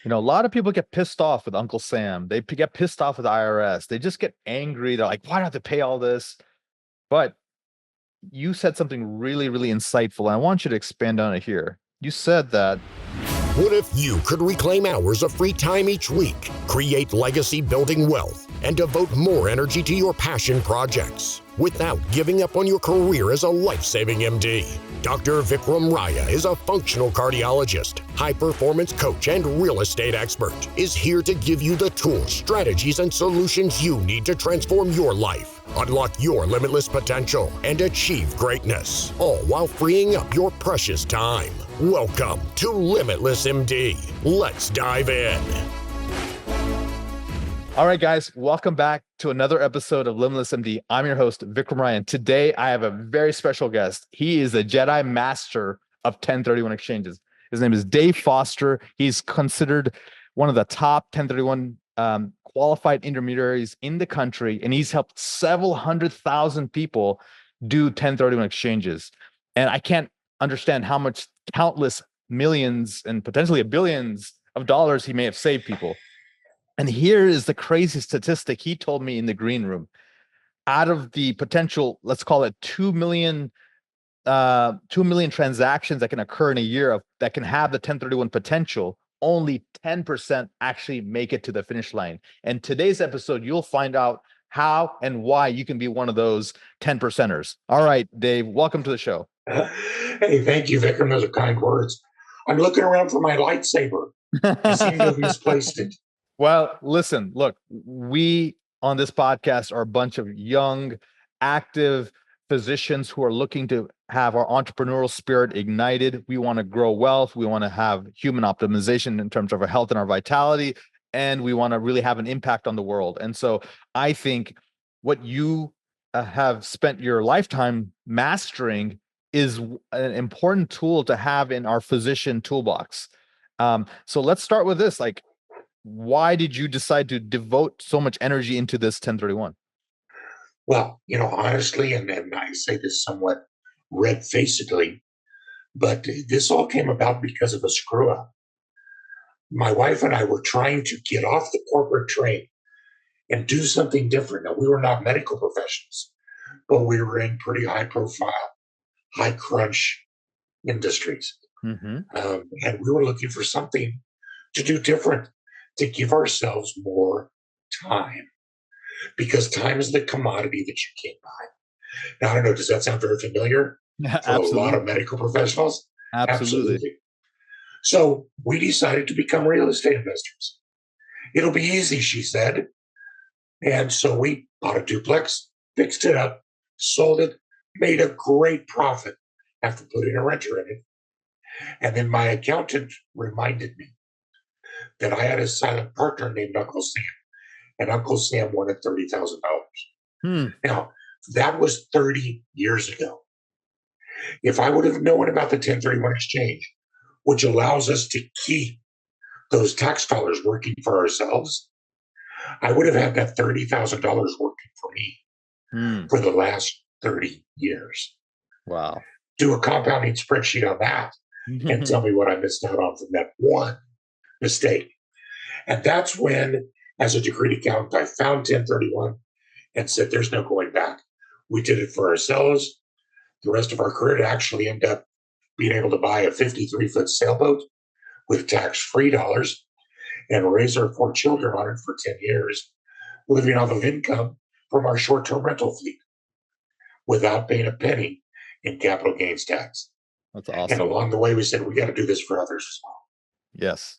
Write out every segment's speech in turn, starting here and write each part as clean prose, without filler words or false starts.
A lot of people get pissed off with Uncle Sam. They get pissed off with the IRS. They just get angry. They're like, why do I have to pay all this? But you said something really, really insightful. And I want you to expand on it here. You said that. What if you could reclaim hours of free time each week, create legacy building wealth, and devote more energy to your passion projects without giving up on your career as a life-saving MD? Dr. Vikram Raya is a functional cardiologist, high-performance coach, and real estate expert, is here to give you the tools, strategies, and solutions you need to transform your life, unlock your limitless potential, and achieve greatness, all while freeing up your precious time. Welcome to Limitless MD. Let's dive in. All right, guys, welcome back to another episode of Limitless MD. I'm your host, Vikram Ryan. Today, I have a very special guest. He is a Jedi master of 1031 exchanges. His name is Dave Foster. He's considered one of the top 1031 qualified intermediaries in the country, and he's helped several 100,000 people do 1031 exchanges. And I can't understand how much countless millions and potentially billions of dollars he may have saved people. And here is the crazy statistic he told me in the green room. Out of the potential, let's call it 2 million transactions that can occur in a year that can have the 1031 potential, only 10% actually make it to the finish line. And today's episode, you'll find out how and why you can be one of those 10%ers. All right, Dave, welcome to the show. Hey, thank you, Vikram. Those are kind words. I'm looking around for my lightsaber. I seem to have misplaced it. Well, listen, look, we on this podcast are a bunch of young, active physicians who are looking to have our entrepreneurial spirit ignited. We want to grow wealth. We want to have human optimization in terms of our health and our vitality. And we want to really have an impact on the world. And so I think what you have spent your lifetime mastering is an important tool to have in our physician toolbox. So let's start with this. Like, why did you decide to devote so much energy into this 1031? Well, honestly, and I say this somewhat red-facedly, but this all came about because of a screw-up. My wife and I were trying to get off the corporate train and do something different. Now, we were not medical professionals, but we were in pretty high-profile, high-crunch industries. Mm-hmm. And we were looking for something to do different, to give ourselves more time, because time is the commodity that you can't buy. Now, I don't know, does that sound very familiar for a lot of medical professionals? Absolutely. So we decided to become real estate investors. It'll be easy, she said. And so we bought a duplex, fixed it up, sold it, made a great profit after putting a renter in it. And then my accountant reminded me that I had a silent partner named Uncle Sam, and Uncle Sam wanted $30,000. Now, that was 30 years ago. If I would have known about the 1031 exchange, which allows us to keep those tax dollars working for ourselves, I would have had that $30,000 working for me for the last 30 years. Wow. Do a compounding spreadsheet on that and tell me what I missed out on from that one mistake. And that's when, as a decreed accountant, I found 1031 and said, there's no going back. We did it for ourselves. The rest of our career to actually end up being able to buy a 53-foot sailboat with tax-free dollars and raise our 4 children on it for 10 years, living off of income from our short-term rental fleet without paying a penny in capital gains tax. That's awesome. And along the way, we said, we got to do this for others as well.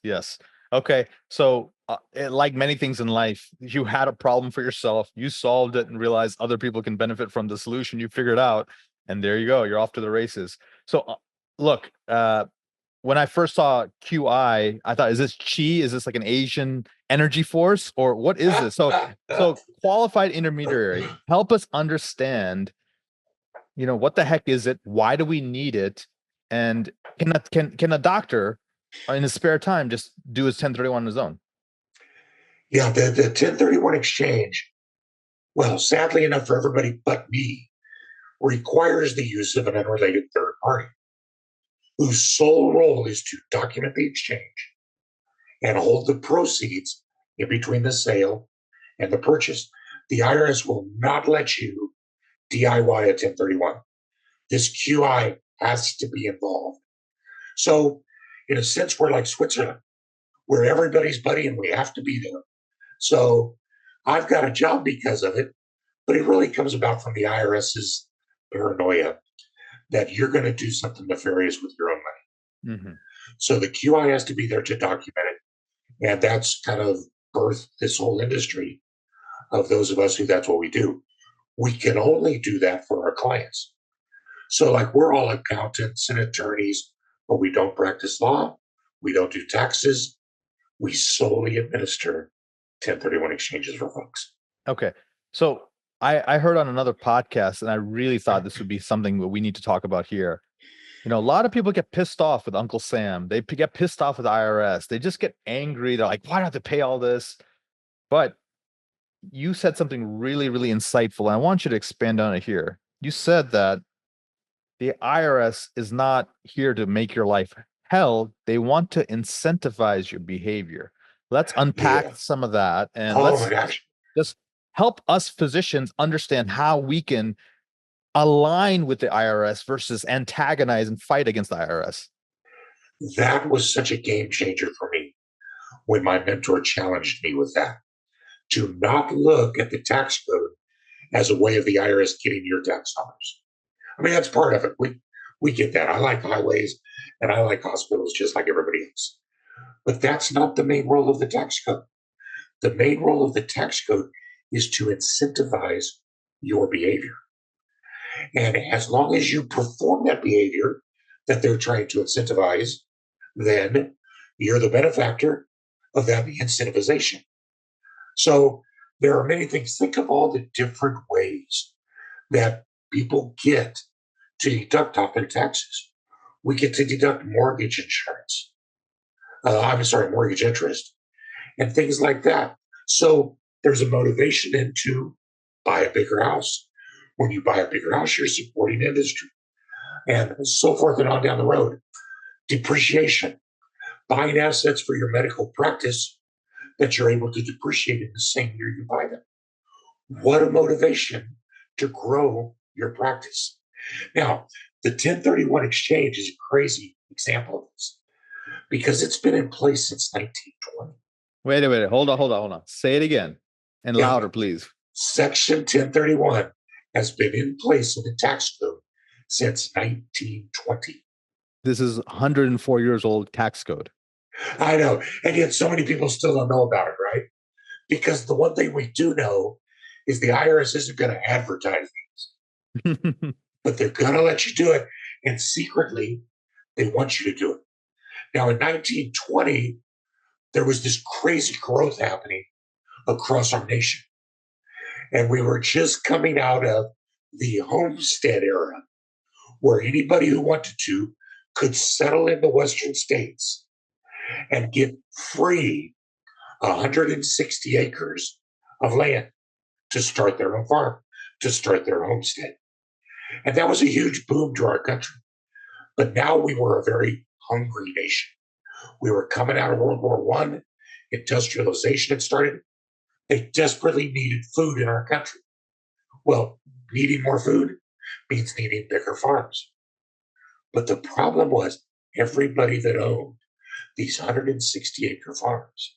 Yes. Okay. So like many things in life, you had a problem for yourself. You solved it and realized other people can benefit from the solution you figured out. And there you go. You're off to the races. So look, when I first saw QI, I thought, is this chi? Is this like an Asian energy force, or what is this? So qualified intermediary, help us understand, what the heck is it? Why do we need it? And can a doctor in his spare time just do his 1031 on his own? Yeah, the 1031 exchange, well, sadly enough for everybody but me, requires the use of an unrelated third party whose sole role is to document the exchange and hold the proceeds in between the sale and the purchase. The IRS will not let you DIY a 1031. This QI has to be involved. So, in a sense, we're like Switzerland, where everybody's buddy and we have to be there. So, I've got a job because of it, but it really comes about from the IRS's paranoia that you're going to do something nefarious with your own money. Mm-hmm. So, the QI has to be there to document it. And that's kind of birthed this whole industry of those of us who that's what we do. We can only do that for our clients. So, like, we're all accountants and attorneys, but we don't practice law. We don't do taxes. We solely administer 1031 exchanges for folks. Okay. So I heard on another podcast, and I really thought this would be something that we need to talk about here. You know, a lot of people get pissed off with Uncle Sam. They get pissed off with the IRS. They just get angry. They're like, why do I have to pay all this? But you said something really, really insightful, and I want you to expand on it here. You said that the IRS is not here to make your life hell. They want to incentivize your behavior. Let's unpack some of that, and Oh let's my gosh. just help us physicians understand how we can align with the IRS versus antagonize and fight against the IRS. That was such a game changer for me when my mentor challenged me with that. To not look at the tax code as a way of the IRS getting your tax dollars. I mean, that's part of it. We get that. I like highways and I like hospitals just like everybody else. But that's not the main role of the tax code. The main role of the tax code is to incentivize your behavior. And as long as you perform that behavior that they're trying to incentivize, then you're the benefactor of that incentivization. So there are many things. Think of all the different ways that people get to deduct off their taxes. We get to deduct mortgage insurance. Mortgage interest and things like that. So there's a motivation in to buy a bigger house. When you buy a bigger house, you're supporting industry and so forth and on down the road. Depreciation, buying assets for your medical practice that you're able to depreciate in the same year you buy them. What a motivation to grow your practice. Now, the 1031 exchange is a crazy example of this because it's been in place since 1920. Wait a minute. Hold on. Say it again and louder, please. Section 1031 has been in place in the tax code since 1920. This is 104 years old tax code. I know. And yet so many people still don't know about it, right? Because the one thing we do know is the IRS isn't going to advertise these, but they're going to let you do it. And secretly, they want you to do it. Now, in 1920, there was this crazy growth happening across our nation. And we were just coming out of the homestead era, where anybody who wanted to could settle in the Western states and get free 160 acres of land to start their own farm, to start their homestead. And that was a huge boom to our country. But now we were a very hungry nation. We were coming out of World War I, industrialization had started. They desperately needed food in our country. Well, needing more food means needing bigger farms. But the problem was everybody that owned these 160-acre farms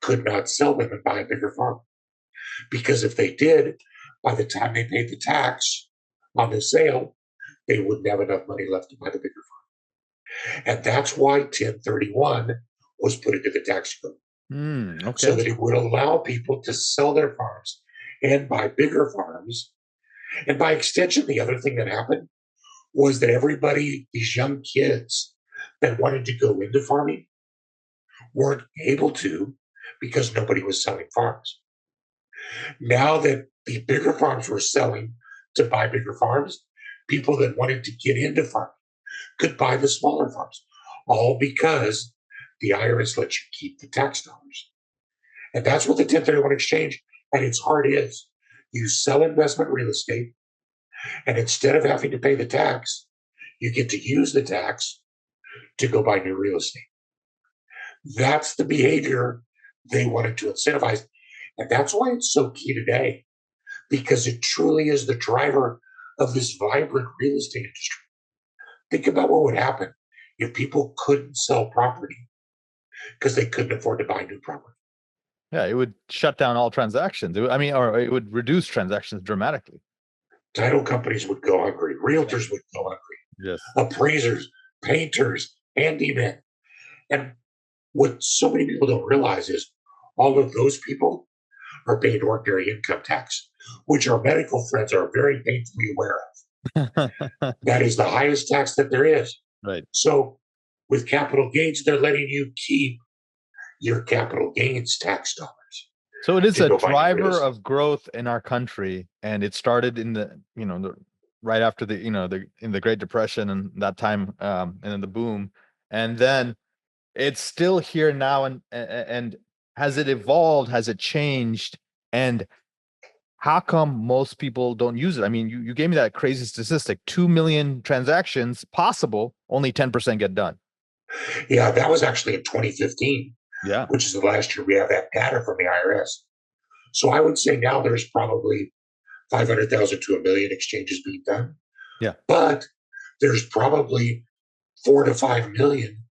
could not sell them and buy a bigger farm. Because if they did, by the time they paid the tax on the sale, they wouldn't have enough money left to buy the bigger farm. And that's why 1031 was put into the tax code. So that it would allow people to sell their farms and buy bigger farms. And by extension, the other thing that happened was that everybody, these young kids that wanted to go into farming, weren't able to because nobody was selling farms. Now that the bigger farms were selling to buy bigger farms, people that wanted to get into farming could buy the smaller farms, all because the IRS lets you keep the tax dollars. And that's what the 1031 exchange at its heart is. You sell investment real estate, and instead of having to pay the tax, you get to use the tax to go buy new real estate. That's the behavior they wanted to incentivize. And that's why it's so key today, because it truly is the driver of this vibrant real estate industry. Think about what would happen if people couldn't sell property because they couldn't afford to buy new property. Yeah, it would shut down all transactions. Or it would reduce transactions dramatically. Title companies would go hungry, realtors would go hungry, Yes. appraisers, painters, handymen. And what so many people don't realize is all of those people are paying ordinary income tax, which our medical friends are very painfully aware of. That is the highest tax that there is. Right. So with capital gains, they're letting you keep your capital gains tax dollars. So it is to a go buy new real driver estate. of growth in our country, and it started in right after in the Great Depression and that time, and then the boom, and then it's still here now. And has it evolved? Has it changed? And how come most people don't use it? I mean, you gave me that crazy statistic: 2 million transactions possible, only 10% get done. Yeah, that was actually in 2015, Yeah. which is the last year we have that data from the IRS. So I would say now there's probably 500,000 to a million exchanges being done. Yeah. But there's probably 4 to 5 million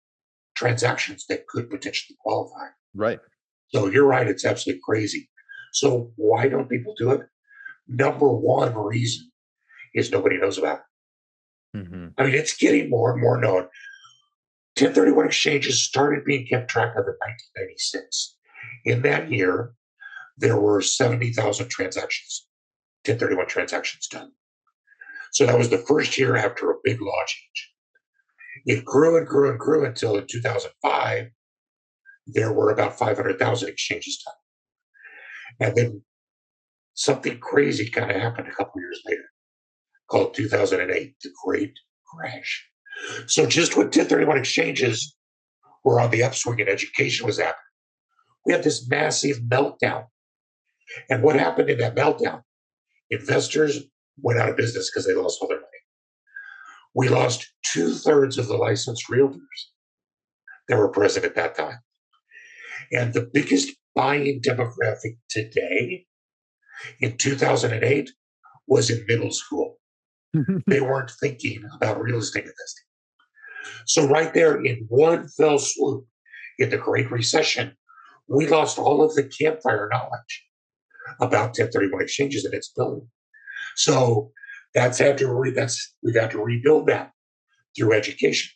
transactions that could potentially qualify. Right. So you're right, it's absolutely crazy. So why don't people do it? Number one reason is nobody knows about it. Mm-hmm. I mean, it's getting more and more known. 1031 exchanges started being kept track of in 1996. In that year, there were 70,000 transactions, 1031 transactions done. So that was the first year after a big law change. It grew and grew and grew until in 2005, there were about 500,000 exchanges done. And then something crazy kind of happened a couple years later, called 2008, the Great Crash. So just when 1031 exchanges were on the upswing and education was happening, we had this massive meltdown. And what happened in that meltdown? Investors went out of business because they lost all their money. We lost 2/3 of the licensed realtors that were present at that time. And the biggest buying demographic today in 2008 was in middle school. They weren't thinking about real estate investing. So right there in one fell swoop in the Great Recession, we lost all of the campfire knowledge about 1031 exchanges and its building. So we've had to rebuild that through education.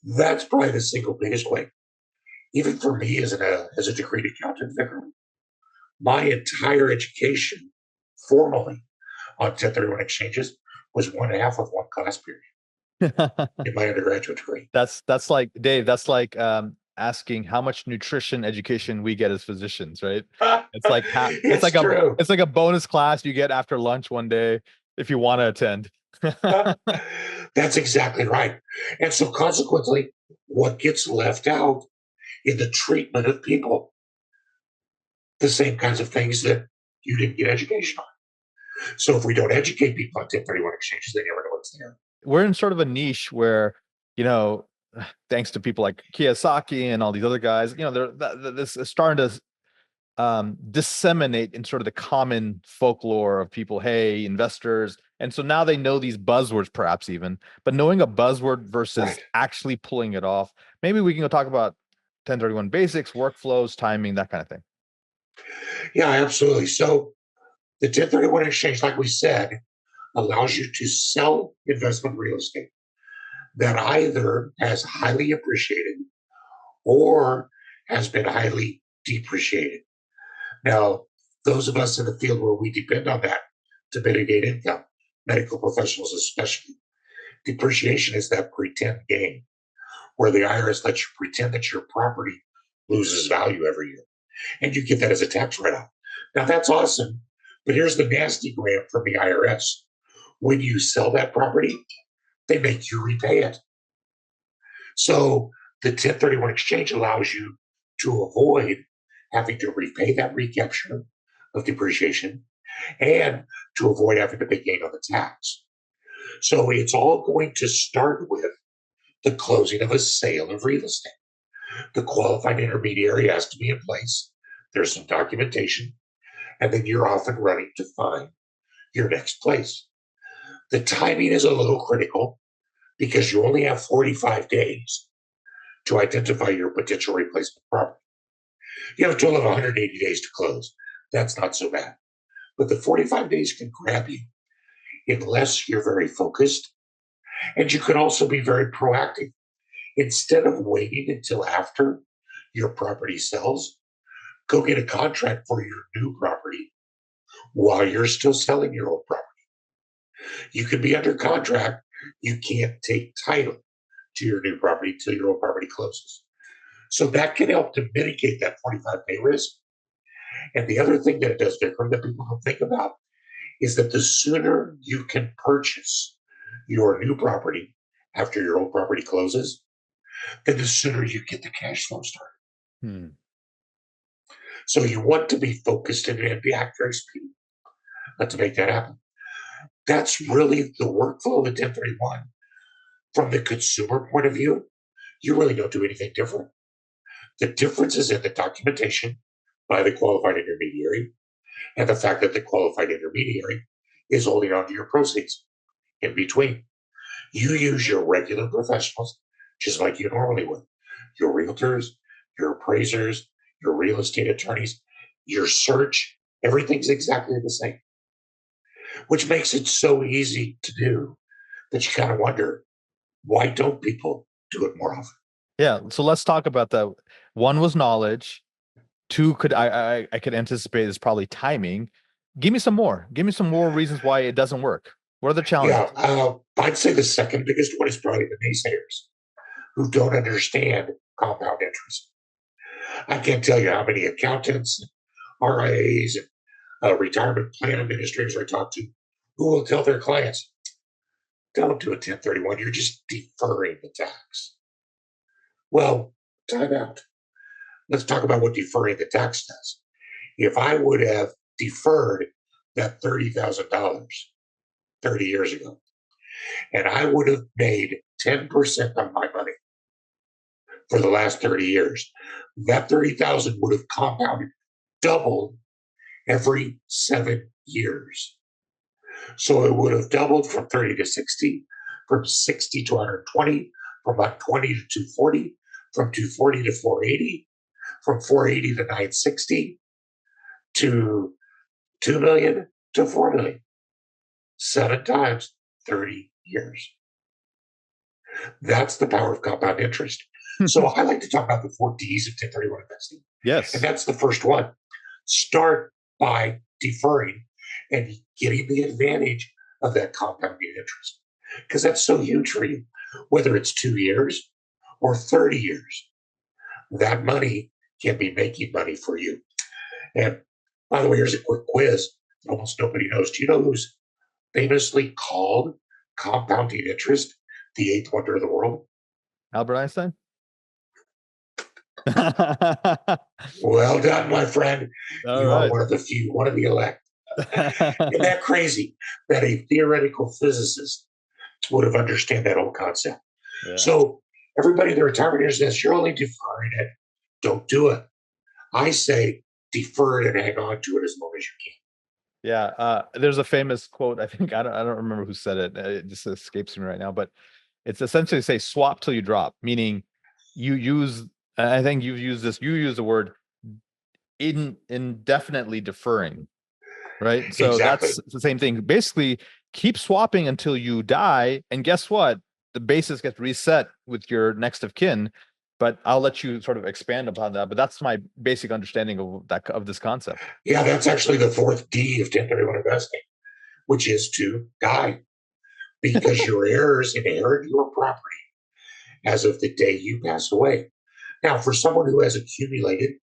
That's probably the single biggest way. Even for me as a decreed accountant, Vikram, my entire education formally on 1031 exchanges was 1/2 of one class period in my undergraduate degree. That's like, Dave, that's like asking how much nutrition education we get as physicians, right? It's like It's true. it's like a bonus class you get after lunch one day if you want to attend. That's exactly right. And so consequently, what gets left out in the treatment of people? The same kinds of things that you didn't get education on. So if we don't educate people on 1031 exchanges, they never know what's there. We're in sort of a niche where, thanks to people like Kiyosaki and all these other guys, this is starting to disseminate in sort of the common folklore of people. Hey, investors. And so now they know these buzzwords, perhaps even, but knowing a buzzword versus actually pulling it off. Maybe we can go talk about 1031 basics, workflows, timing, that kind of thing. Yeah, absolutely. So the 1031 exchange, like we said, allows you to sell investment real estate that either has highly appreciated or has been highly depreciated. Now, those of us in the field where we depend on that to mitigate income, medical professionals especially, depreciation is that pretend gain where the IRS lets you pretend that your property loses value every year. And you get that as a tax write-off. Now, that's awesome. But here's the nasty grant from the IRS. When you sell that property, they make you repay it. So the 1031 exchange allows you to avoid having to repay that recapture of depreciation and to avoid having to pay gain on the tax. So it's all going to start with the closing of a sale of real estate. The qualified intermediary has to be in place. There's some documentation, and then you're off and running to find your next place. The timing is a little critical because you only have 45 days to identify your potential replacement property. You have a total of 180 days to close. That's not so bad. But the 45 days can grab you unless you're very focused. And you can also be very proactive. Instead of waiting until after your property sells, go get a contract for your new property while you're still selling your old property. You can be under contract. You can't take title to your new property till your old property closes. So that can help to mitigate that 45-day risk. And the other thing that it does, Vikram, that people don't think about is that the sooner you can purchase your new property after your old property closes, then the sooner you get the cash flow started. Hmm. So you want to be focused and be act very speedy to make that happen. That's really the workflow of the 1031. From the consumer point of view, you really don't do anything different. The difference is in the documentation by the qualified intermediary and the fact that the qualified intermediary is holding on to your proceeds in between. You use your regular professionals just like you normally would. Your realtors, your appraisers, your real estate attorneys, your search, everything's exactly the same, which makes it so easy to do that you kind of wonder, why don't people do it more often? Yeah. So let's talk about that. One was knowledge. Two, I could anticipate is probably timing. Give me some more. Give me some more reasons why it doesn't work. What are the challenges? Yeah, I'd say the second biggest one is probably the naysayers who don't understand compound interest. I can't tell you how many accountants, RIAs, and retirement plan administrators I talk to who will tell their clients, don't do a 1031, you're just deferring the tax. Well, time out. Let's talk about what deferring the tax does. If I would have deferred that $30,000 30 years ago, and I would have made 10% of my money for the last 30 years, that 30,000 would have compounded, doubled every 7 years. So it would have doubled from 30 to 60, from 60 to 120, from 120 to 240, from 240 to 480, from 480 to 960, to 2 million to 4 million. 7 times 30 years. That's the power of compound interest. So I like to talk about the 4 Ds of 1031 investing. Yes. And that's the first one. Start by deferring and getting the advantage of that compounding interest, because that's so huge for you, whether it's 2 years or 30 years. That money can be making money for you. And by the way, here's a quick quiz that almost nobody knows. Do you know who's famously called compounding interest the eighth wonder of the world? Albert Einstein? Well done, my friend. All You right. are one of the few, one of the elect. Isn't that crazy that a theoretical physicist would have understood that whole concept? Yeah. So everybody in the retirement says, you're only deferring it. Don't do it. I say defer it and hang on to it as long as you can. Yeah. There's a famous quote. I think I don't remember who said it. It just escapes me right now, but it's essentially say swap till you drop, meaning you use, I think you've used this, you use the word indefinitely deferring, right? So Exactly. that's the same thing. Basically, keep swapping until you die. And guess what? The basis gets reset with your next of kin. But I'll let you sort of expand upon that. But that's my basic understanding of this concept. Yeah, that's actually the 4th D of 1031 investing, which is to die, because your heirs inherit your property as of the day you pass away. Now, for someone who has accumulated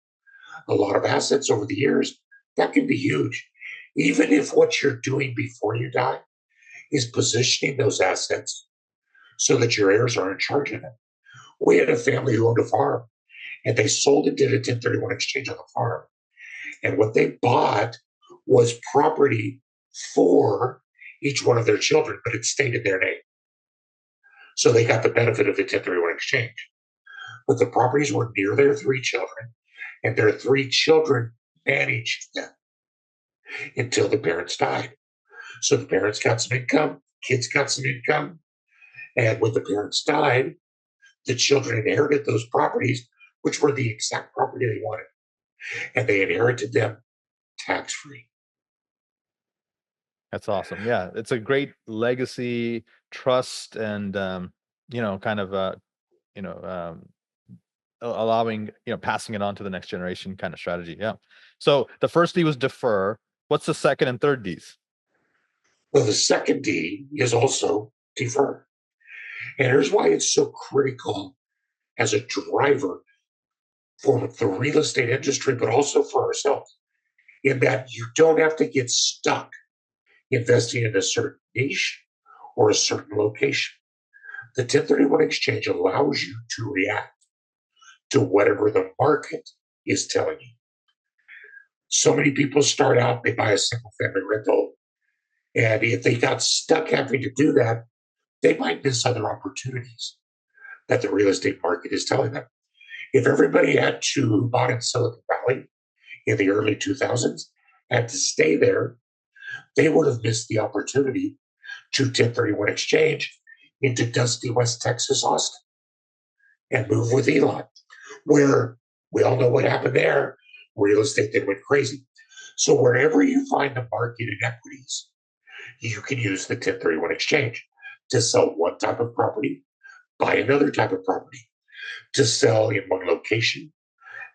a lot of assets over the years, that can be huge. Even if what you're doing before you die is positioning those assets so that your heirs are in charge of them. We had a family who owned a farm, and they sold and did a 1031 exchange on the farm. And what they bought was property for each one of their children, but it stayed in their name. So they got the benefit of the 1031 exchange. but the properties were near their three children, and their three children managed them until the parents died. So the parents got some income, kids got some income, and when the parents died, the children inherited those properties, which were the exact property they wanted, and they inherited them tax free. That's awesome. Yeah, it's a great legacy, trust, and kind of allowing, passing it on to the next generation kind of strategy. Yeah. So the first D was defer. What's the second and third Ds? Well, the second D is also defer. And here's why it's so critical as a driver for the real estate industry, but also for ourselves, in that you don't have to get stuck investing in a certain niche or a certain location. The 1031 exchange allows you to react to whatever the market is telling you. So many people start out, they buy a single family rental, and if they got stuck having to do that, they might miss other opportunities that the real estate market is telling them. If everybody had to bought in Silicon Valley in the early 2000s had to stay there, they would have missed the opportunity to 1031 exchange into dusty West Texas, Austin, and move with Elon, where we all know what happened there. Real estate then went crazy. So wherever you find the market in equities, you can use the 1031 exchange to sell one type of property, buy another type of property, to sell in one location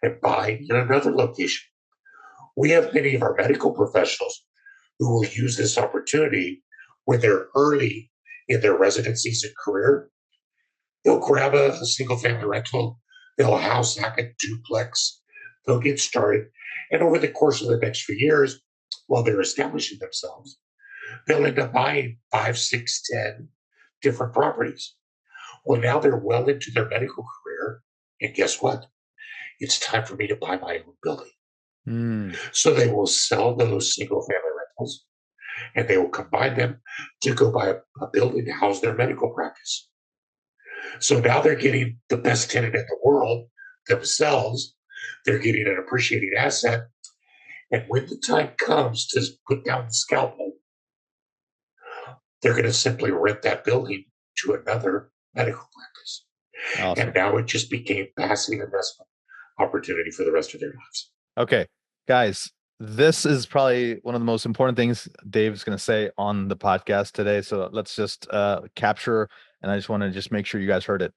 and buy in another location. We have many of our medical professionals who will use this opportunity when they're early in their residencies and career. They'll grab a single family rental, they'll house hack a duplex, they'll get started. And over the course of the next few years, while they're establishing themselves, they'll end up buying 5, 6, 10 different properties. Well, now they're well into their medical career. And guess what? It's time for me to buy my own building. So they will sell those single family rentals and they will combine them to go buy a building to house their medical practice. So now they're getting the best tenant in the world themselves. They're getting an appreciating asset. And when the time comes to put down the scalpel, they're going to simply rent that building to another medical practice. Awesome. And now it just became passive investment opportunity for the rest of their lives. Okay, guys, this is probably one of the most important things Dave's going to say on the podcast today. So let's just capture, and I just want to just make sure you guys heard it.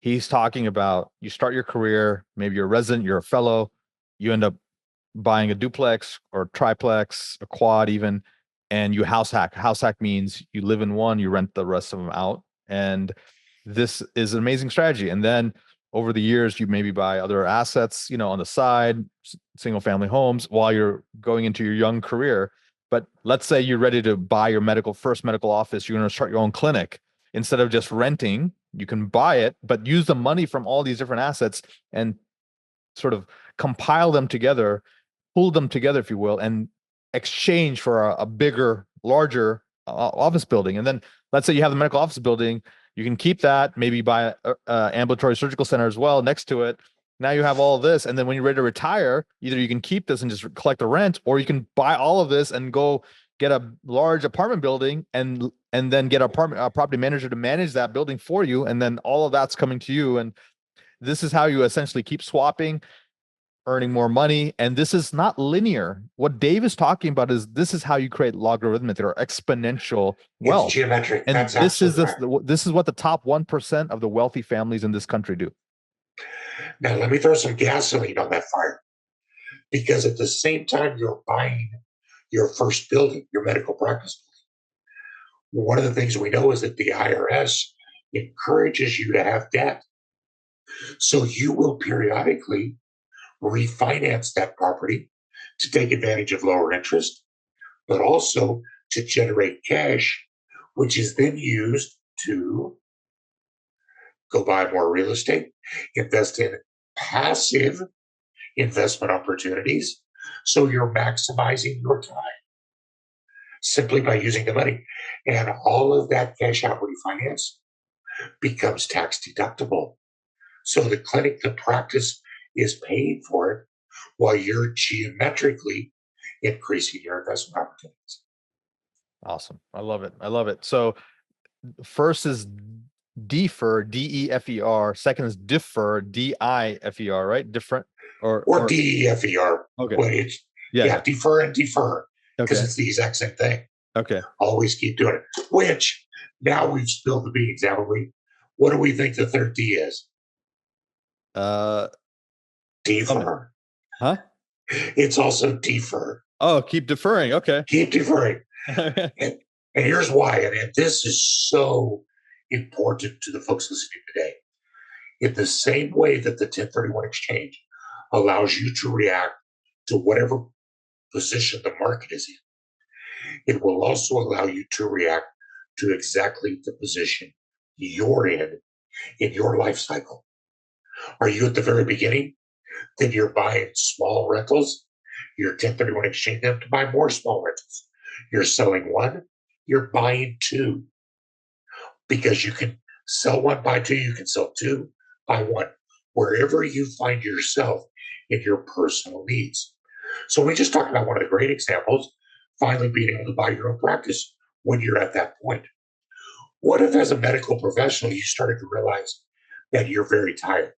He's talking about you start your career, maybe you're a resident, you're a fellow, you end up buying a duplex or a triplex, a quad even, and you house hack. House hack means you live in one, you rent the rest of them out. And this is an amazing strategy. And then over the years, you maybe buy other assets, on the side, single family homes while you're going into your young career. But let's say you're ready to buy your first medical office, you're going to start your own clinic. Instead of just renting, you can buy it, but use the money from all these different assets and sort of compile them together, pull them together, if you will, and exchange for a bigger, larger office building. And then let's say you have the medical office building, you can keep that, maybe buy an ambulatory surgical center as well next to it. Now you have all of this. And then when you're ready to retire, either you can keep this and just collect the rent, or you can buy all of this and go get a large apartment building and then get a property manager to manage that building for you. And then all of that's coming to you. And this is how you essentially keep swapping, earning more money. And this is not linear. What Dave is talking about is this is how you create logarithmic or exponential wealth. It's geometric. And this is what the top 1% of the wealthy families in this country do. Now, let me throw some gasoline on that fire. Because at the same time you're buying your first building, your medical practice building, one of the things we know is that the IRS encourages you to have debt. So you will periodically refinance that property to take advantage of lower interest, but also to generate cash, which is then used to go buy more real estate, invest in passive investment opportunities. So you're maximizing your time simply by using the money. And all of that cash out refinance becomes tax deductible So the clinic, the practice is paying for it while you're geometrically increasing your investment opportunities. Awesome. I love it. I love it. So first is defer, DEFER. Second is differ, DIFER, right? Different Or DEFER, okay. but it's, Yeah. yeah, defer and defer, because Okay. it's the exact same thing. Okay. Always keep doing it. Which now we've spilled the beans, haven't we? What do we think the third D is? Tell me. Defer. Huh? It's also defer. Oh, keep deferring. Okay. Keep deferring. And here's why. And this is so important to the folks listening today. In the same way that the 1031 exchange allows you to react to whatever position the market is in, it will also allow you to react to exactly the position you're in your life cycle. Are you at the very beginning? Then you're buying small rentals. You're 1031 exchange them to buy more small rentals. You're selling one, you're buying two. Because you can sell one, buy two, you can sell two, buy one, wherever you find yourself in your personal needs. So we just talked about one of the great examples, finally being able to buy your own practice when you're at that point. What if, as a medical professional, you started to realize that you're very tired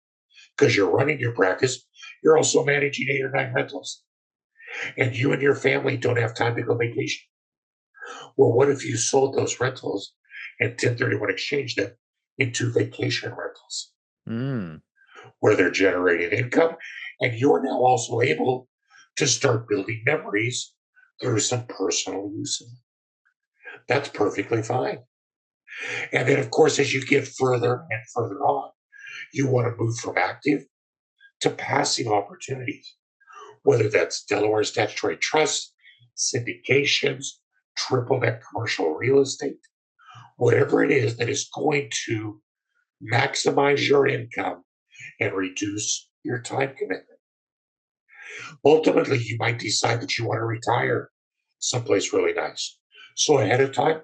because you're running your practice, you're also managing 8 or 9 rentals, and you and your family don't have time to go vacation? Well, what if you sold those rentals and 1031 exchanged them into vacation rentals Mm. where they're generating income, and you're now also able to start building memories through some personal use of them? That's perfectly fine. And then, of course, as you get further and further on, you want to move from active to passive opportunities, whether that's Delaware statutory trusts, syndications, triple net commercial real estate, whatever it is that is going to maximize your income and reduce your time commitment. Ultimately, you might decide that you want to retire someplace really nice. So ahead of time,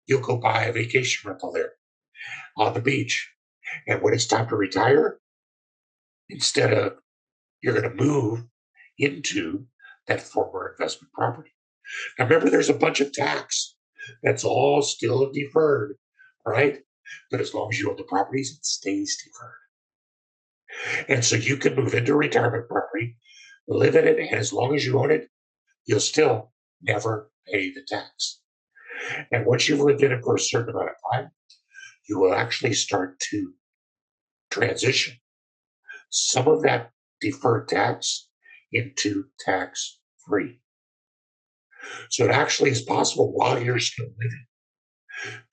you'll go buy a vacation rental there on the beach. And when it's time to retire, instead of, you're going to move into that former investment property. Now, remember, there's a bunch of tax that's all still deferred, right? But as long as you own the properties, it stays deferred. And so you can move into retirement property, live in it, and as long as you own it, you'll still never pay the tax. And once you've lived in it for a certain amount of time, you will actually start to transition some of that deferred tax into tax free. So it actually is possible while you're still living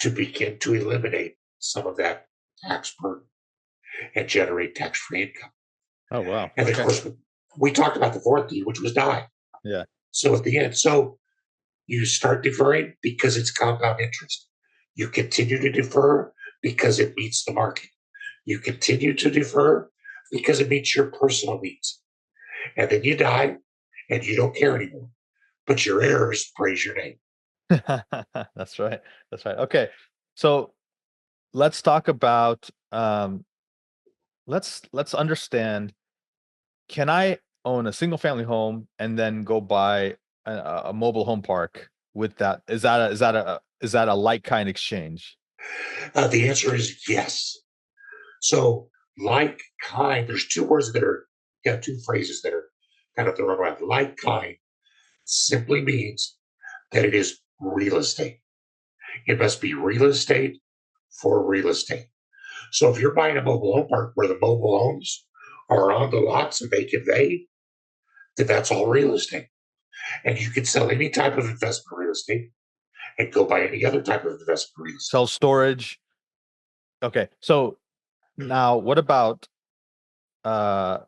to begin to eliminate some of that tax burden and generate tax free income. Oh, wow. And of course, we talked about the fourth D, which was die. Yeah. So at the end, so you start deferring because it's compound interest. You continue to defer because it meets the market. You continue to defer because it meets your personal needs. And then you die and you don't care anymore, but your heirs praise your name. That's right. That's right. Okay. So let's talk about let's understand, can I own a single family home and then go buy a mobile home park with that? Is that a like kind exchange? The answer is yes. So, like kind, there's two words that are, yeah, two phrases that are kind of thrown around. Like kind simply means that it is real estate. It must be real estate for real estate. So if you're buying a mobile home park where the mobile homes are on the lots and they convey, then that's all real estate. And you can sell any type of investment real estate and go buy any other type of investment real estate. Self storage. Okay. So now what about uh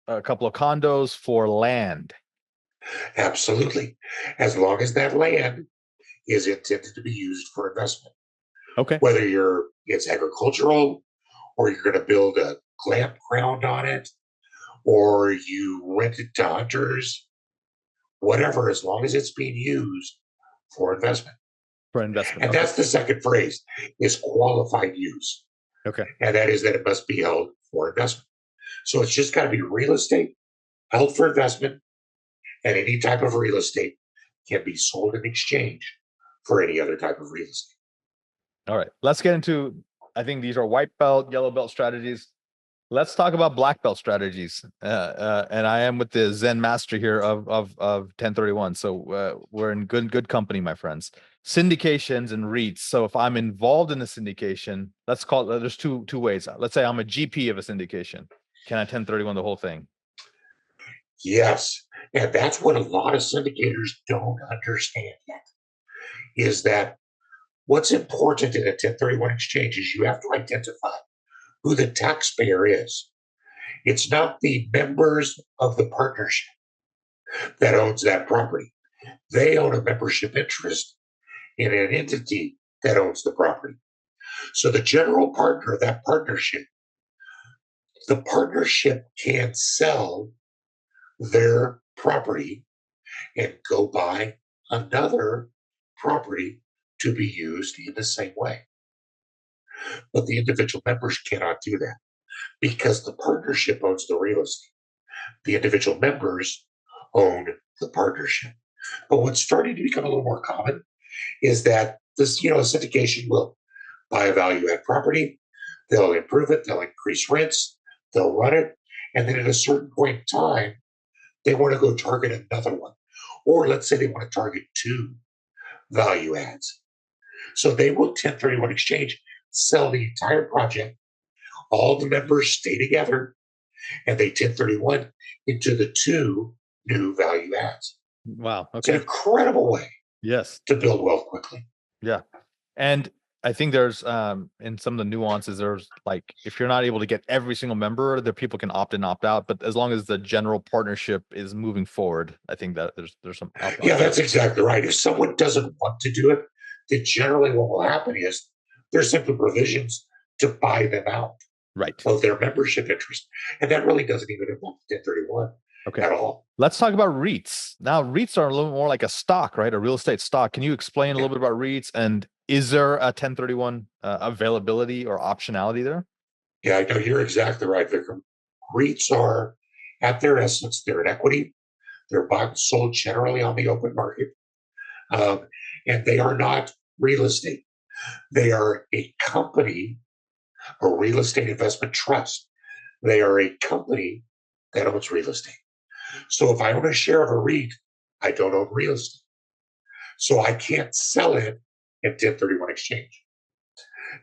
a couple of condos for land? Absolutely. As long as that land is intended to be used for investment. Okay. Whether it's agricultural, or you're going to build a campground on it, or you rent it to hunters, whatever, as long as it's being used for investment. For investment. And Okay. that's the second phrase, is qualified use. Okay. And that is that it must be held or investment. So it's just got to be real estate held for investment, and any type of real estate can be sold in exchange for any other type of real estate. All right, let's get into, I think these are white belt, yellow belt strategies. Let's talk about black belt strategies. And I am with the Zen master here of 1031. So we're in good company, my friends. Syndications and REITs. So if I'm involved in the syndication, let's call it, there's two ways. Let's say I'm a GP of a syndication. Can I 1031 the whole thing? Yes. And that's what a lot of syndicators don't understand yet, is that what's important in a 1031 exchange is you have to identify who the taxpayer is. It's not the members of the partnership that owns that property. They own a membership interest in an entity that owns the property. So the general partner of that partnership, the partnership can sell their property and go buy another property to be used in the same way. But the individual members cannot do that because the partnership owns the real estate. The individual members own the partnership. But what's starting to become a little more common is that this, a syndication will buy a value add property, they'll improve it, they'll increase rents, they'll run it, and then at a certain point in time, they want to go target another one. Or let's say they want to target two value adds. So they will 1031 exchange, sell the entire project, all the members stay together, and they 1031 into the two new value adds. Wow. It's an Okay. incredible way Yes. to build wealth quickly. Yeah. And I think there's in some of the nuances, there's like, if you're not able to get every single member, there people can opt in, opt out. But as long as the general partnership is moving forward, I think that there's some Yeah, that's exactly right. If someone doesn't want to do it, then generally what will happen is there's simply provisions to buy them out right of their membership interest. And that really doesn't even involve 1031 at all. Let's talk about REITs. Now, REITs are a little more like a stock, right? A real estate stock. Can you explain a little bit about REITs, and is there a 1031 availability or optionality there? Yeah, I know you're exactly right, Vikram. REITs are, at their essence, they're an equity. They're bought and sold generally on the open market. And they are not real estate. They are a company, a real estate investment trust. They are a company that owns real estate. So if I own a share of a REIT, I don't own real estate. So I can't sell it in 1031 exchange.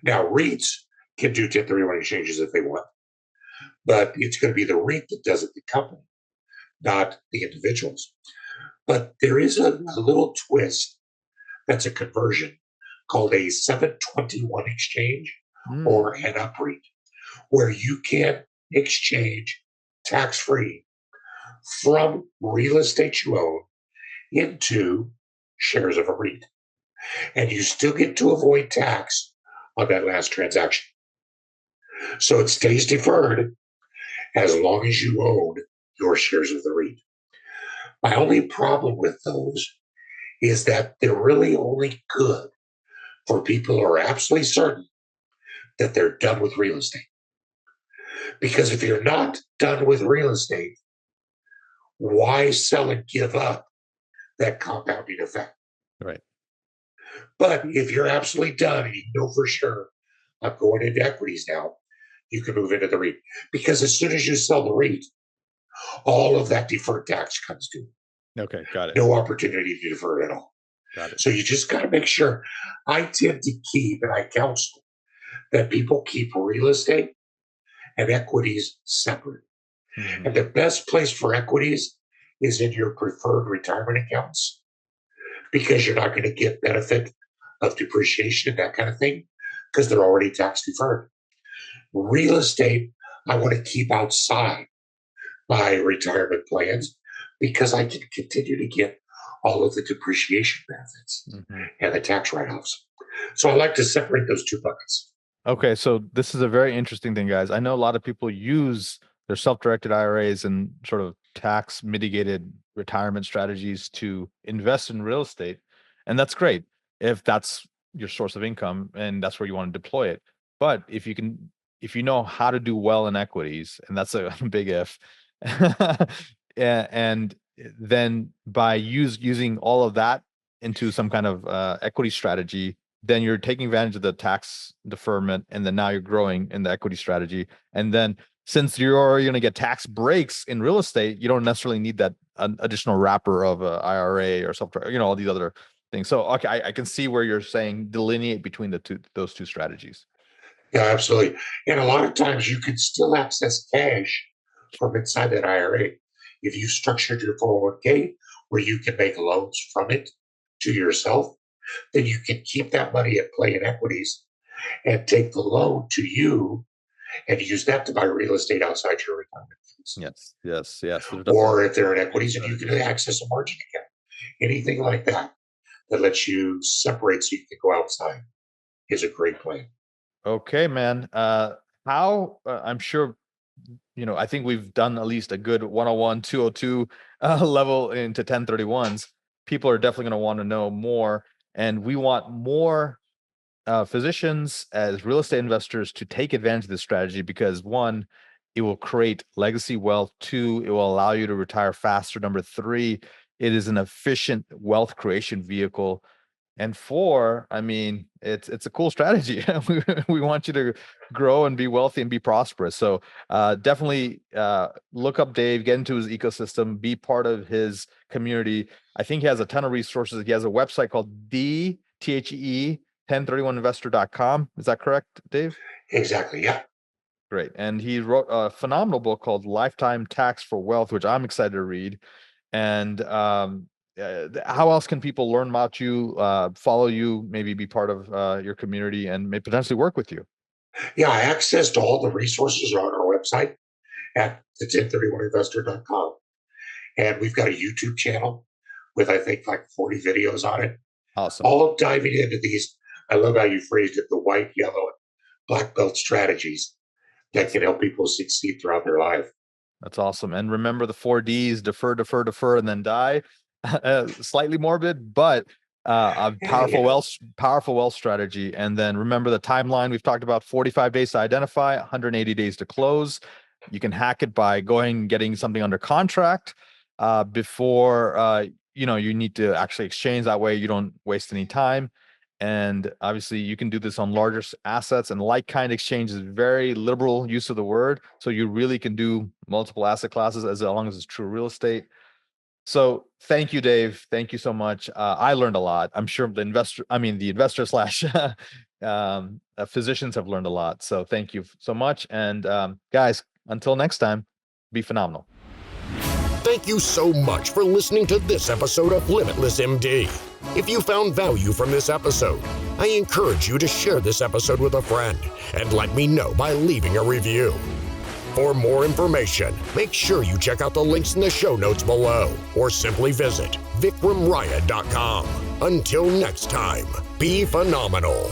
Now, REITs can do 1031 exchanges if they want, but it's going to be the REIT that does it, the company, not the individuals. But there is a little twist that's a conversion called a 721 exchange or an UPREIT, where you can exchange tax-free from real estate you own into shares of a REIT. And you still get to avoid tax on that last transaction. So it stays deferred as long as you own your shares of the REIT. My only problem with those is that they're really only good for people who are absolutely certain that they're done with real estate. Because if you're not done with real estate, why sell and give up that compounding effect? Right. But if you're absolutely done and you know for sure, I'm going into equities now, you can move into the REIT. Because as soon as you sell the REIT, all of that deferred tax comes due. Okay, got it. No opportunity to defer it at all. Got it. So you just got to make sure. I tend to keep, and I counsel that people keep real estate and equities separate. Mm-hmm. And the best place for equities is in your preferred retirement accounts, because you're not going to get benefit of depreciation and that kind of thing because they're already tax deferred. Real estate, I want to keep outside my retirement plans because I can continue to get all of the depreciation benefits and the tax write-offs. So I like to separate those two buckets. Okay, so this is a very interesting thing, guys. I know a lot of people use their self-directed IRAs and sort of tax mitigated retirement strategies to invest in real estate. And that's great if that's your source of income and that's where you want to deploy it. But if if you know how to do well in equities, and that's a big if, and then by using all of that into some kind of equity strategy, then you're taking advantage of the tax deferment, and then now you're growing in the equity strategy. And then since you're already going to get tax breaks in real estate, you don't necessarily need that additional wrapper of a IRA or something, all these other things. So, okay, I can see where you're saying delineate between those two strategies. Yeah, absolutely. And a lot of times you can still access cash from inside that IRA. If you structured your 401k where you can make loans from it to yourself, then you can keep that money at play in equities and take the loan to you and use that to buy real estate outside your retirement funds. Yes. Or if they're in equities and you can access a margin account, anything like that that lets you separate so you can go outside is a great plan. Okay, man. How I'm sure, I think we've done at least a good 101, 202 level into 1031s. People are definitely going to want to know more. And we want more physicians as real estate investors to take advantage of this strategy because, one, it will create legacy wealth. Two, it will allow you to retire faster. Number three, it is an efficient wealth creation vehicle. And four, I mean, it's a cool strategy. We want you to grow and be wealthy and be prosperous. So definitely look up Dave, get into his ecosystem, be part of his community. I think he has a ton of resources. He has a website called the1031investor.com. Is that correct, Dave? Exactly. Yeah. Great. And he wrote a phenomenal book called Lifetime Tax for Wealth, which I'm excited to read. And how else can people learn about you, follow you, maybe be part of your community, and may potentially work with you? Yeah, access to all the resources are on our website at the1031investor.com. And we've got a YouTube channel with, I think, like 40 videos on it. Awesome. All diving into these. I love how you phrased it, the white, yellow, and black belt strategies that can help people succeed throughout their life. That's awesome. And remember the 4Ds: defer, and then die. Slightly morbid, but a powerful wealth strategy. And then remember the timeline we've talked about: 45 days to identify, 180 days to close. You can hack it by going and getting something under contract before you need to actually exchange. That way you don't waste any time. And obviously you can do this on larger assets, and like-kind exchange is very liberal use of the word. So you really can do multiple asset classes as long as it's true real estate. So thank you, Dave. Thank you so much. I learned a lot. I'm sure the investor slash physicians have learned a lot. So thank you so much. And guys, until next time, be phenomenal. Thank you so much for listening to this episode of Limitless MD. If you found value from this episode, I encourage you to share this episode with a friend and let me know by leaving a review. For more information, make sure you check out the links in the show notes below or simply visit vikramraya.com. Until next time, be phenomenal.